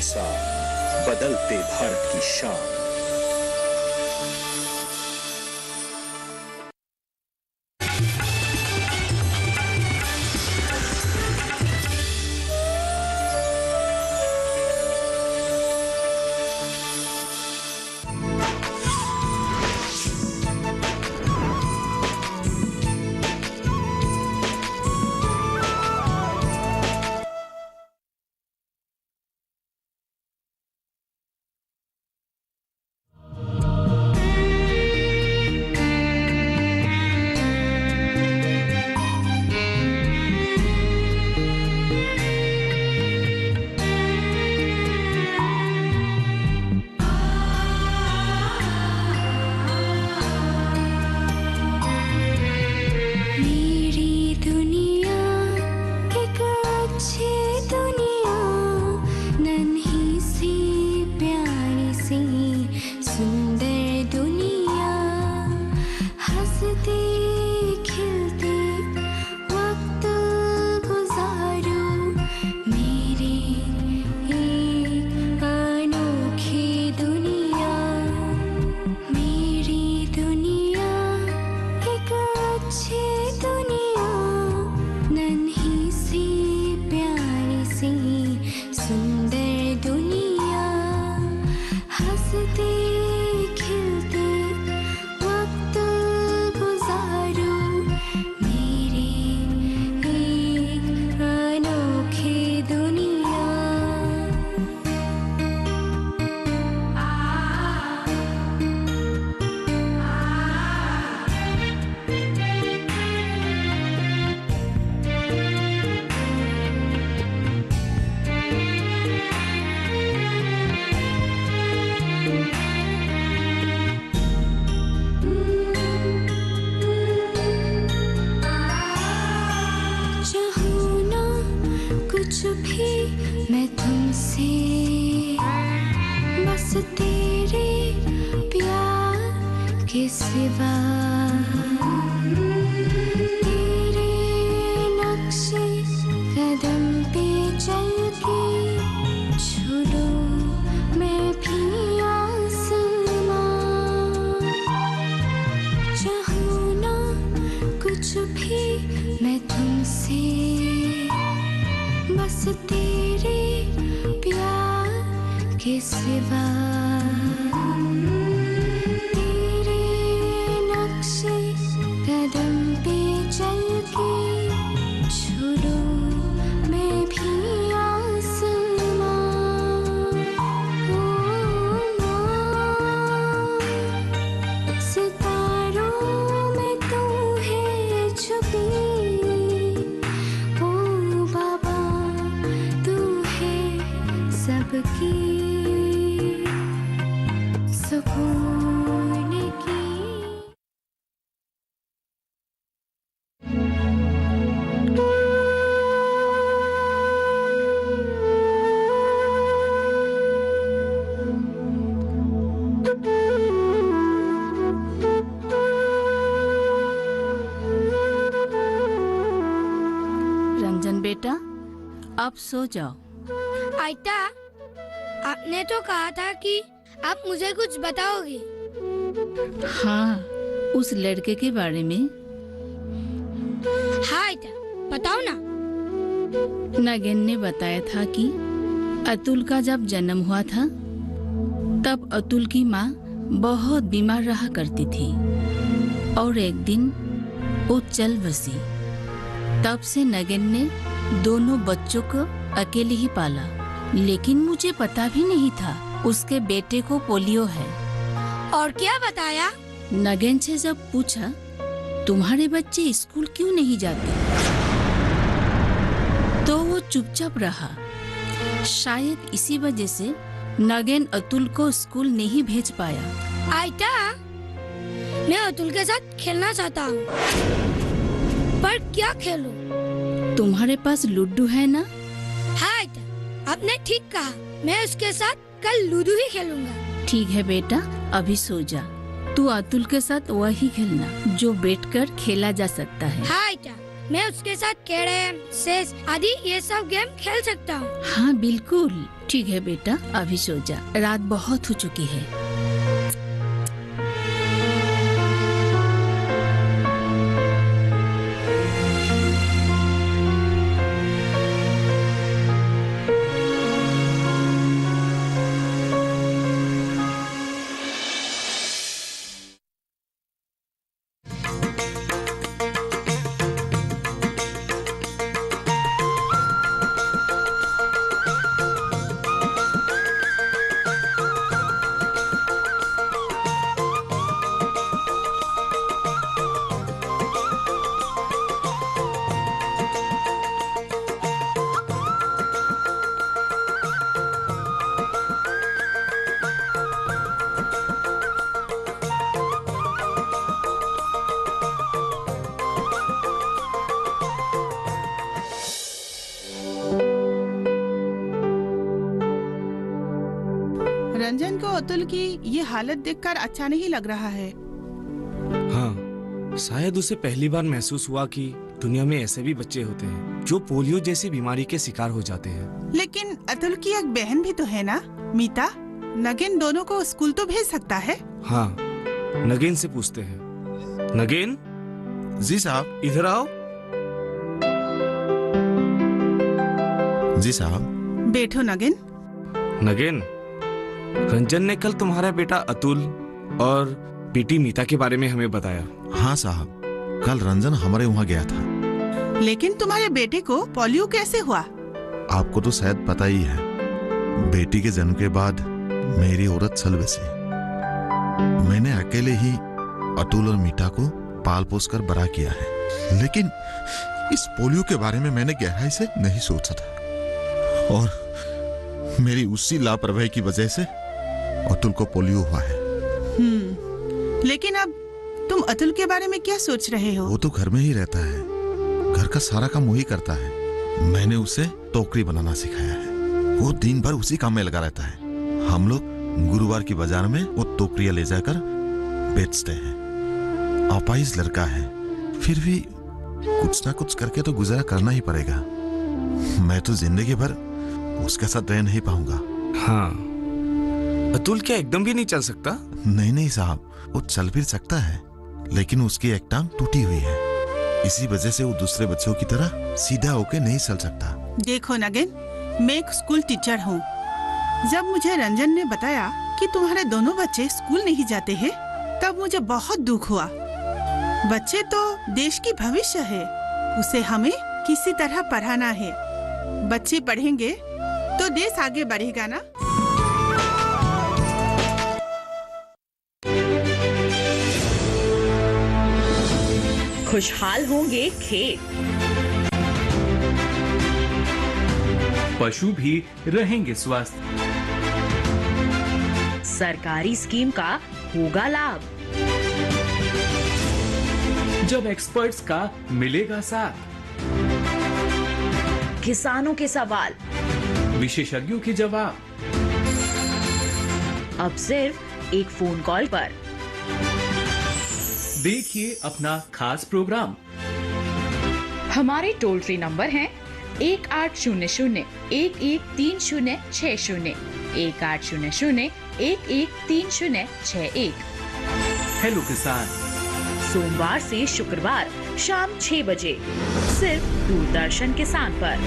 साथ बदलते भारत की शान। आप सो जाओ। आयता, आपने तो कहा था कि आप मुझे कुछ बताओगे। हाँ, उस लड़के के बारे में। हाँ आयता, बताओ ना। नगेन ने बताया था कि अतुल का जब जन्म हुआ था तब अतुल की माँ बहुत बीमार रहा करती थी और एक दिन वो चल बसी। तब से नगेन ने दोनों बच्चों को अकेले ही पाला, लेकिन मुझे पता भी नहीं था उसके बेटे को पोलियो है। और क्या बताया? नगेन से जब पूछा तुम्हारे बच्चे स्कूल क्यों नहीं जाते, तो वो चुपचाप रहा। शायद इसी वजह से नगेन अतुल को स्कूल नहीं भेज पाया। आयता, मैं अतुल के साथ खेलना चाहता हूँ, पर क्या खेलूं? तुम्हारे पास लूडो है ना? हाँ आयता, आपने ठीक कहा। मैं उसके साथ कल लूडो ही खेलूंगा। ठीक है बेटा, अभी सो जा। तू अतुल के साथ वही खेलना जो बैठकर खेला जा सकता है। हाँ आयता, मैं उसके साथ कैरम, चेस आदि ये सब गेम खेल सकता हूँ। हाँ बिल्कुल ठीक है बेटा, अभी सो जा, रात बहुत हो चुकी है। रंजन को अतुल की ये हालत देखकर अच्छा नहीं लग रहा है। हाँ, शायद उसे पहली बार महसूस हुआ कि दुनिया में ऐसे भी बच्चे होते हैं जो पोलियो जैसी बीमारी के शिकार हो जाते हैं। लेकिन अतुल की एक बहन भी तो है ना, मीता। नगेन दोनों को स्कूल तो भेज सकता है। हाँ, नगेन से पूछते हैं। नगेन जी साहब। इधर आओ। जी साहब। बैठो नगेन। नगेन, रंजन ने कल तुम्हारा बेटा अतुल और बेटी मीता के बारे में हमें बताया। हाँ साहब, कल रंजन हमारे वहाँ गया था। लेकिन तुम्हारे बेटे को पोलियो कैसे हुआ? आपको तो शायद पता ही है, बेटी के जन्म के बाद मेरी औरत चल बसी। मैंने अकेले ही अतुल और मीता को पाल पोस कर बड़ा किया है। लेकिन इस पोलियो के बारे में मैंने गहराई से नहीं सोचा था, और मेरी उसी लापरवाही की वजह से अतुल को पोलियो हुआ है। लेकिन अब तुम अतुल के बारे में क्या सोच रहे हो? वो तो घर में ही रहता है, घर का सारा काम वही करता है। मैंने उसे टोकरी बनाना सिखाया है, वो दिन भर उसी काम में लगा रहता है। हम लोग गुरुवार की बाजार में वो टोकरियां ले जाकर बेचते हैं। अपाहिज लड़का है, फिर भी कुछ ना कुछ करके तो गुजारा करना ही पड़ेगा। मैं तो जिंदगी भर उसके साथ रह नहीं पाऊंगा। हाँ, अतुल क्या एकदम भी नहीं चल सकता? नहीं साहब, वो चल फिर सकता है, लेकिन उसकी एक टांग टूटी हुई है। इसी वजह से वो दूसरे बच्चों की तरह सीधा होके नहीं चल सकता। देखो नगेन, मैं एक स्कूल टीचर हूँ। जब मुझे रंजन ने बताया कि तुम्हारे दोनों बच्चे स्कूल नहीं जाते हैं, तब मुझे बहुत दुख हुआ। बच्चे तो देश की भविष्य है, उसे हमें किसी तरह पढ़ाना है। बच्चे पढ़ेंगे तो देश आगे बढ़ेगा ना। खुशहाल होंगे खेत, पशु भी रहेंगे स्वस्थ। सरकारी स्कीम का होगा लाभ, जब एक्सपर्ट्स का मिलेगा साथ। किसानों के सवाल, विशेषज्ञों के जवाब, अब सिर्फ एक फोन कॉल पर। देखिए अपना खास प्रोग्राम। हमारे टोल फ्री नंबर हैं 1800-113060, 1800-113061। हेलो किसान, सोमवार से शुक्रवार शाम 6 बजे सिर्फ दूरदर्शन किसान पर।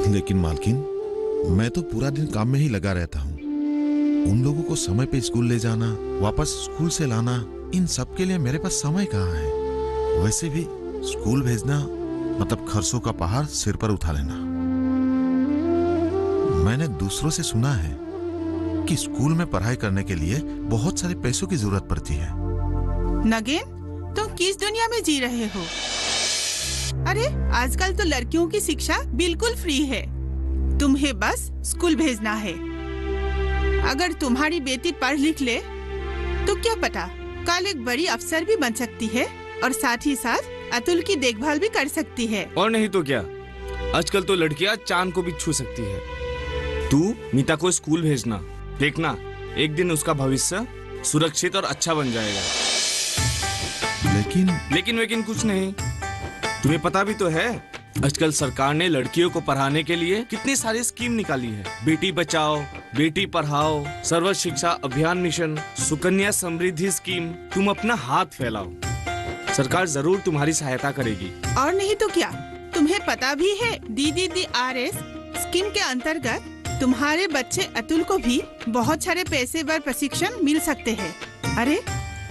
लेकिन मालकिन, मैं तो पूरा दिन काम में ही लगा रहता हूँ। उन लोगों को समय पे स्कूल ले जाना, वापस स्कूल से लाना, इन सब के लिए मेरे पास समय कहाँ है। वैसे भी स्कूल भेजना मतलब खर्चों का पहाड़ सिर पर उठा लेना। मैंने दूसरों से सुना है कि स्कूल में पढ़ाई करने के लिए बहुत सारे पैसों की जरूरत पड़ती है। नगेन, तुम किस दुनिया में जी रहे हो? अरे आजकल तो लड़कियों की शिक्षा बिल्कुल फ्री है, तुम्हें बस स्कूल भेजना है। अगर तुम्हारी बेटी पढ़ लिख ले तो क्या पता कल एक बड़ी अफसर भी बन सकती है, और साथ ही साथ अतुल की देखभाल भी कर सकती है। और नहीं तो क्या, आजकल तो लड़कियां चांद को भी छू सकती है। तू मीता को स्कूल भेजना, देखना एक दिन उसका भविष्य सुरक्षित और अच्छा बन जाएगा। लेकिन कुछ नहीं। तुम्हें पता भी तो है, आजकल सरकार ने लड़कियों को पढ़ाने के लिए कितनी सारी स्कीम निकाली है। बेटी बचाओ, बेटी पढ़ाओ, सर्व शिक्षा अभियान मिशन, सुकन्या समृद्धि स्कीम। तुम अपना हाथ फैलाओ, सरकार जरूर तुम्हारी सहायता करेगी। और नहीं तो क्या, तुम्हें पता भी है DDDRS स्कीम के अंतर्गत तुम्हारे बच्चे अतुल को भी बहुत सारे पेशेवर प्रशिक्षण मिल सकते हैं। अरे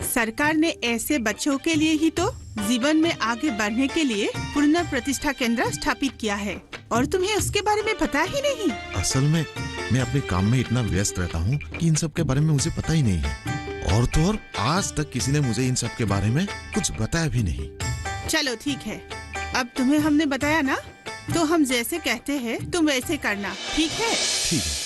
सरकार ने ऐसे बच्चों के लिए ही तो जीवन में आगे बढ़ने के लिए पूर्ण प्रतिष्ठा केंद्र स्थापित किया है, और तुम्हें उसके बारे में पता ही नहीं। असल में मैं अपने काम में इतना व्यस्त रहता हूँ कि इन सब के बारे में मुझे पता ही नहीं है। और तो और आज तक किसी ने मुझे इन सब के बारे में कुछ बताया भी नहीं। चलो ठीक है, अब तुम्हें हमने बताया ना, तो हम जैसे कहते हैं तुम वैसे करना, ठीक है? ठीक है।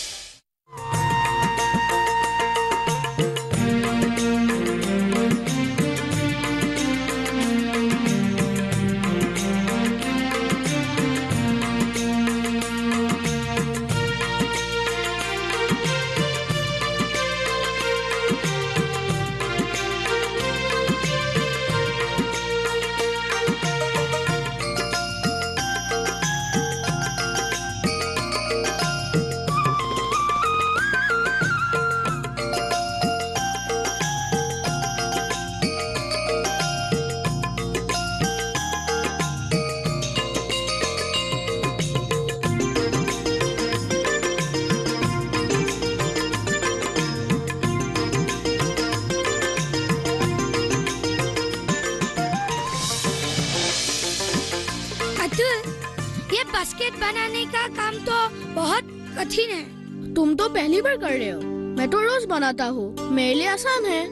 ये बास्केट बनाने का काम तो बहुत कठिन है। तुम तो पहली बार कर रहे हो, मैं तो रोज बनाता हूँ, मेरे लिए आसान है।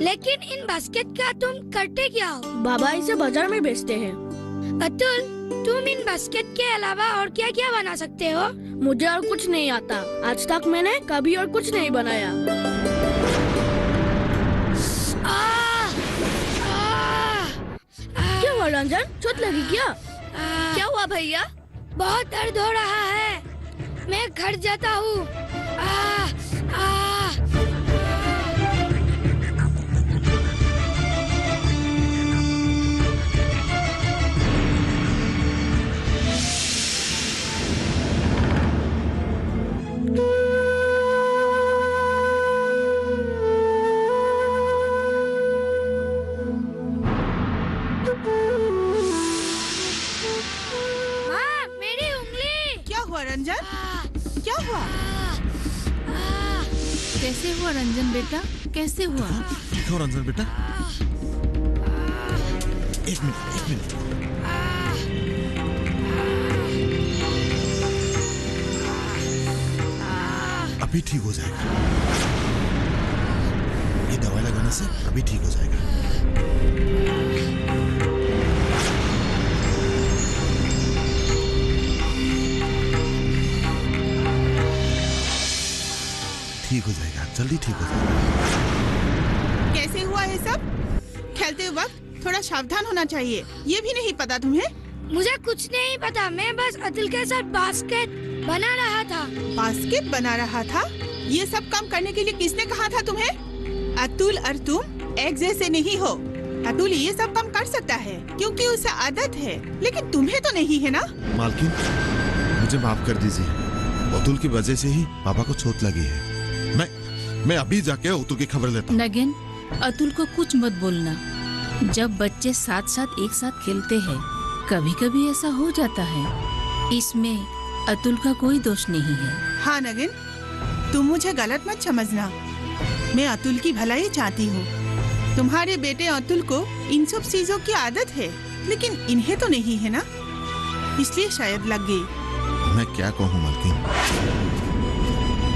लेकिन इन बास्केट का तुम करते क्या हो? बाबा इसे बाजार में बेचते हैं। अतुल, तुम इन बास्केट के अलावा और क्या क्या बना सकते हो? मुझे और कुछ नहीं आता, आज तक मैंने कभी और कुछ नहीं बनाया। क्या हुआ रंजन, चोट लगी क्या? क्या हुआ भैया? बहुत दर्द हो रहा है, मैं घर जाता हूँ। रंजन, क्या हुआ? कैसे हुआ रंजन बेटा, कैसे हुआ? देखो रंजन बेटा, एक मिनट। अभी ठीक हो जाएगा, ये दवाई लगाने से अभी ठीक हो जाएगा। ठीक हो जाएगा, जल्दी ठीक हो जाएगा। कैसे हुआ ये सब? खेलते वक्त थोड़ा सावधान होना चाहिए, ये भी नहीं पता तुम्हें? मुझे कुछ नहीं पता, मैं बस अतुल के साथ बास्केट बना रहा था। बास्केट बना रहा था? ये सब काम करने के लिए किसने कहा था तुम्हें? अतुल और तुम एक जैसे नहीं हो। अतुल ये सब काम कर सकता है क्योंकि उसे आदत है, लेकिन तुम्हें तो नहीं है ना? मालकिन, मुझे माफ कर दीजिए, अतुल की वजह से ही पापा को चोट लगी है। मैं अभी जाके अतुल की खबर लेता हूँ। नगेन, अतुल को कुछ मत बोलना। जब बच्चे साथ साथ एक साथ खेलते हैं, कभी कभी ऐसा हो जाता है, इसमें अतुल का कोई दोष नहीं है। हाँ नगेन, तुम मुझे गलत मत समझना, मैं अतुल की भलाई चाहती हूँ। तुम्हारे बेटे अतुल को इन सब चीजों की आदत है, लेकिन इन्हें तो नहीं है ना, इसलिए शायद लग गई। मैं क्या कहूँ मालकिन,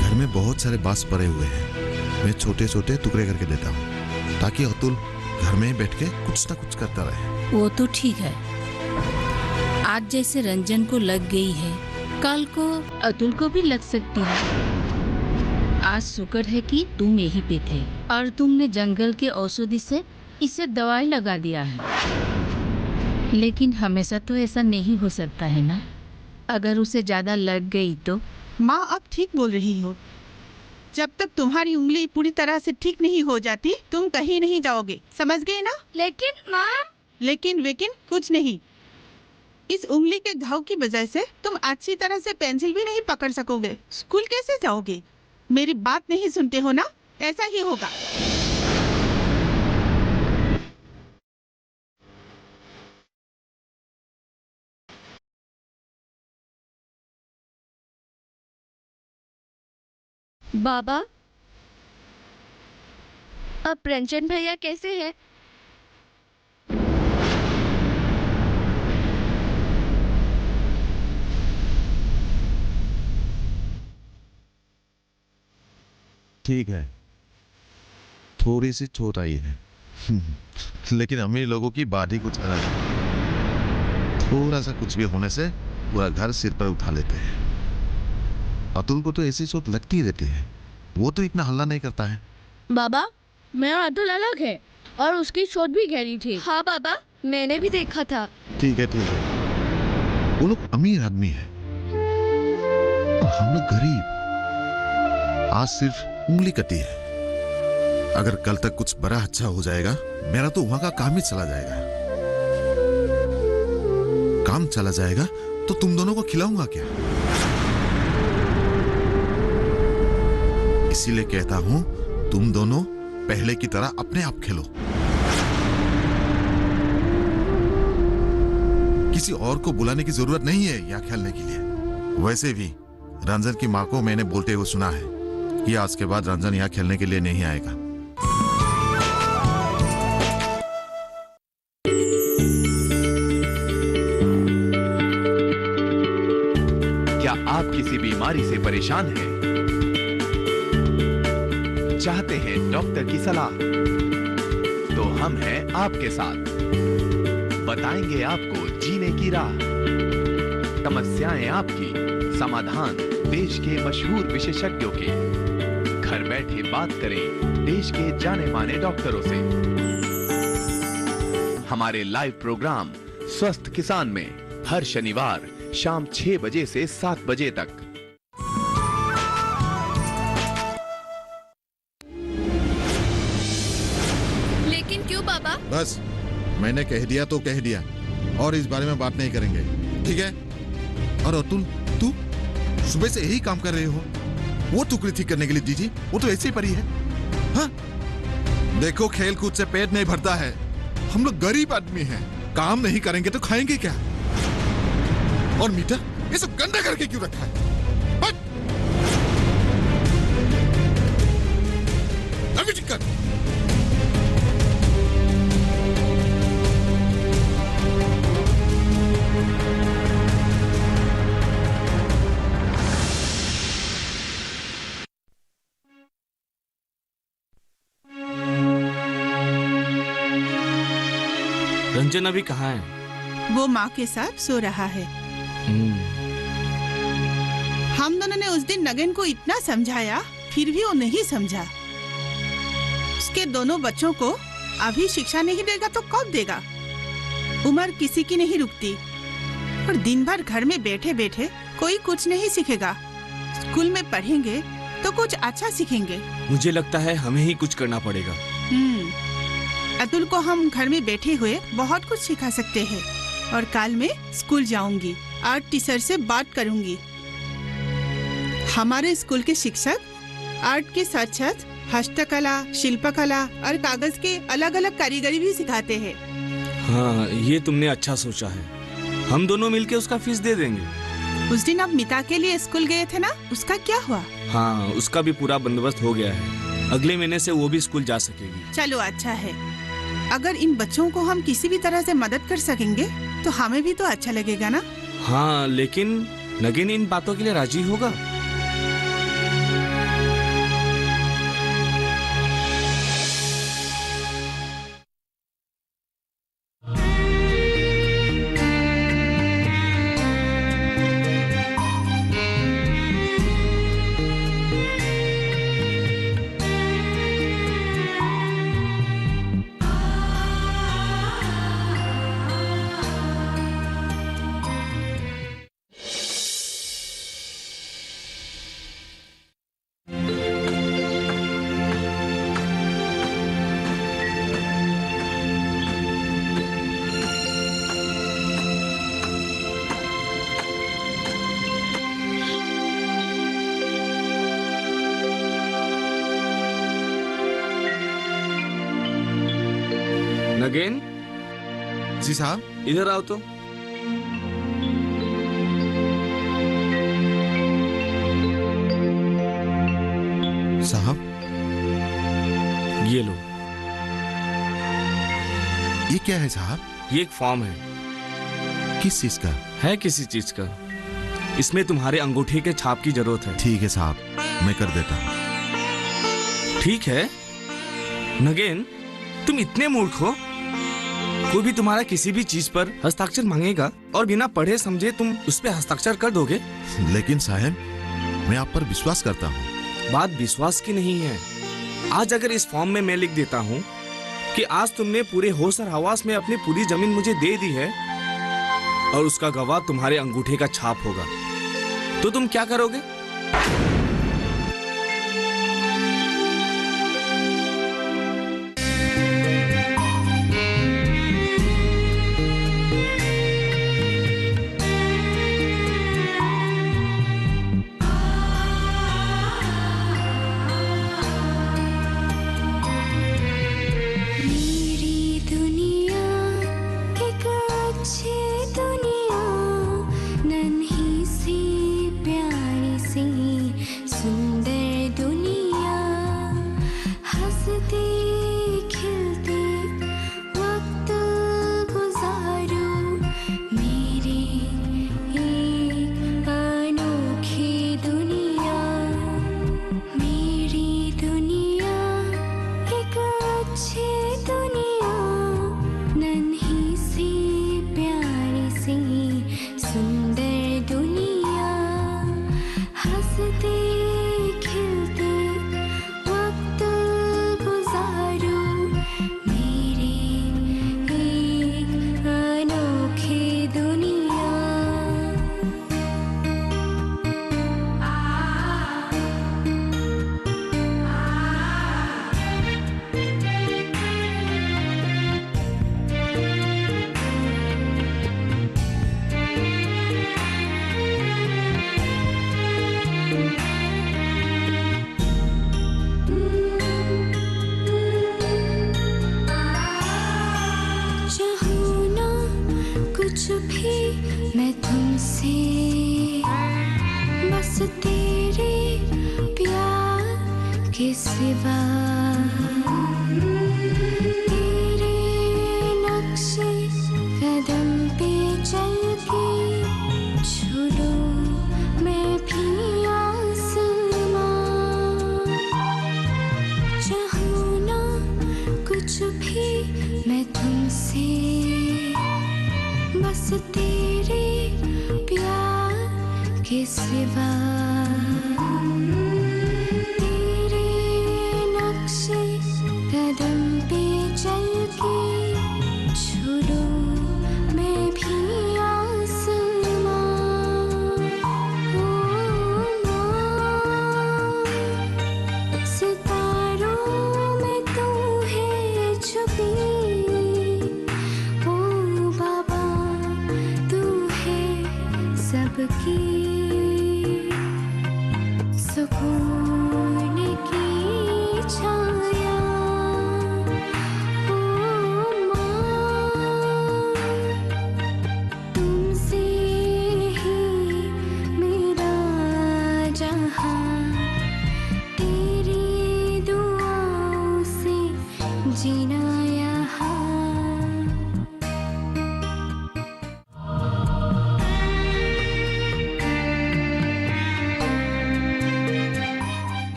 घर में बहुत सारे बांस पड़े हुए हैं, मैं छोटे छोटे टुकड़े करके देता हूँ ताकि अतुल घर में बैठ के कुछ ना कुछ करता रहे। वो तो ठीक है, आज जैसे रंजन को लग गई है, कल को अतुल को भी लग सकती है। आज शुक्र है कि तुम यहीं पे थे और तुमने जंगल के औषधि से इसे दवाई लगा दिया है। लेकिन हमेशा तो ऐसा नहीं हो सकता है ना, अगर उसे ज्यादा लग गई तो? माँ, आप ठीक बोल रही हो, जब तक तुम्हारी उंगली पूरी तरह से ठीक नहीं हो जाती तुम कहीं नहीं जाओगे, समझ गए ना? लेकिन माँ, लेकिन वेकिन कुछ नहीं। इस उंगली के घाव की वजह से तुम अच्छी तरह से पेंसिल भी नहीं पकड़ सकोगे। स्कूल कैसे जाओगे? मेरी बात नहीं सुनते हो ना? ऐसा ही होगा। बाबा, अब रंजन भैया कैसे हैं? ठीक है, थोड़ी सी चोट आई है लेकिन अमीर लोगों की बात ही कुछ अलग है। थोड़ा सा कुछ भी होने से पूरा घर सिर पर उठा लेते हैं। अतुल को तो ऐसी चोट लगती रहती है, वो तो इतना हल्ला नहीं करता है। बाबा, मैं और अतुल अलग है और उसकी चोट भी गहरी थी। हाँ बाबा, मैंने भी देखा था। ठीक है ठीक है, वो लोग अमीर आदमी है और हम लोग गरीब। आज सिर्फ उंगली कटी है, अगर कल तक कुछ बड़ा अच्छा हो जाएगा मेरा तो वहां का काम ही चला जाएगा। काम चला जाएगा तो तुम दोनों को खिलाऊंगा क्या? इसीलिए कहता हूं तुम दोनों पहले की तरह अपने आप खेलो, किसी और को बुलाने की जरूरत नहीं है यहाँ खेलने के लिए। वैसे भी रंजन की माँ को मैंने बोलते हुए सुना है कि आज के बाद रंजन यहाँ खेलने के लिए नहीं आएगा। क्या आप किसी बीमारी से परेशान हैं? चाहते हैं डॉक्टर की सलाह? तो हम हैं आपके साथ, बताएंगे आपको जीने की राह। समस्याएं आपकी, समाधान देश के मशहूर विशेषज्ञों के। घर बैठे बात करें देश के जाने माने डॉक्टरों से। हमारे लाइव प्रोग्राम स्वस्थ किसान में हर शनिवार शाम 6 बजे से 7 बजे तक। लेकिन क्यों बाबा? बस मैंने कह दिया तो कह दिया, और इस बारे में बात नहीं करेंगे, ठीक है? और अतुल, तू सुबह से यही काम कर रहे हो? वो टुकड़ी ठीक करने के लिए दीजिए, वो तो ऐसे ही पड़ी है। हाँ? देखो, खेल कूद से पेट नहीं भरता है, हम लोग गरीब आदमी हैं, काम नहीं करेंगे तो खाएंगे क्या? और मीठा ये सब गंदा करके क्यों रखा है? चिकन रंजन अभी कहाँ है? वो माँ के साथ सो रहा है। हम दोनों ने उस दिन नगेन को इतना समझाया, फिर भी वो नहीं समझा। उसके दोनों बच्चों को अभी शिक्षा नहीं देगा तो कब देगा? उम्र किसी की नहीं रुकती, और दिन भर घर में बैठे बैठे कोई कुछ नहीं सीखेगा। स्कूल में पढ़ेंगे तो कुछ अच्छा सीखेंगे। मुझे लगता है हमें ही कुछ करना पड़ेगा। अतुल को हम घर में बैठे हुए बहुत कुछ सिखा सकते हैं, और कल मैं स्कूल जाऊंगी, आर्ट टीचर से बात करूंगी। हमारे स्कूल के शिक्षक आर्ट के साथ साथ हस्तकला, शिल्पकला और कागज के अलग अलग कारीगरी भी सिखाते हैं। हाँ, ये तुमने अच्छा सोचा है। हम दोनों मिलके उसका फीस दे देंगे। उस दिन आप मिता के लिए स्कूल गए थे ना, उसका क्या हुआ? हाँ, उसका भी पूरा बंदोबस्त हो गया है। अगले महीने से वो भी स्कूल जा सकेगी। चलो अच्छा है। अगर इन बच्चों को हम किसी भी तरह से मदद कर सकेंगे तो हमें भी तो अच्छा लगेगा ना? हाँ, लेकिन नगेन इन बातों के लिए राजी होगा? नगेन, जी साहब। इधर आओ तो। साहब, ये लो। ये क्या है साहब? ये एक फॉर्म है। किस चीज का है? किसी चीज का। इसमें तुम्हारे अंगूठे के छाप की जरूरत है। ठीक है साहब, मैं कर देता हूँ। ठीक है। नगेन, तुम इतने मूर्ख हो? कोई भी तुम्हारा किसी भी चीज पर हस्ताक्षर मांगेगा और बिना पढ़े समझे तुम उस पर हस्ताक्षर कर दोगे? लेकिन साहब, मैं आप पर विश्वास करता हूँ। बात विश्वास की नहीं है। आज अगर इस फॉर्म में मैं लिख देता हूँ कि आज तुमने पूरे होश और हवास में अपनी पूरी जमीन मुझे दे दी है और उसका गवाह तुम्हारे अंगूठे का छाप होगा, तो तुम क्या करोगे?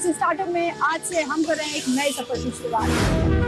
स्टार्टअप में आज से हम कर रहे हैं एक नए सफर की शुरुआत।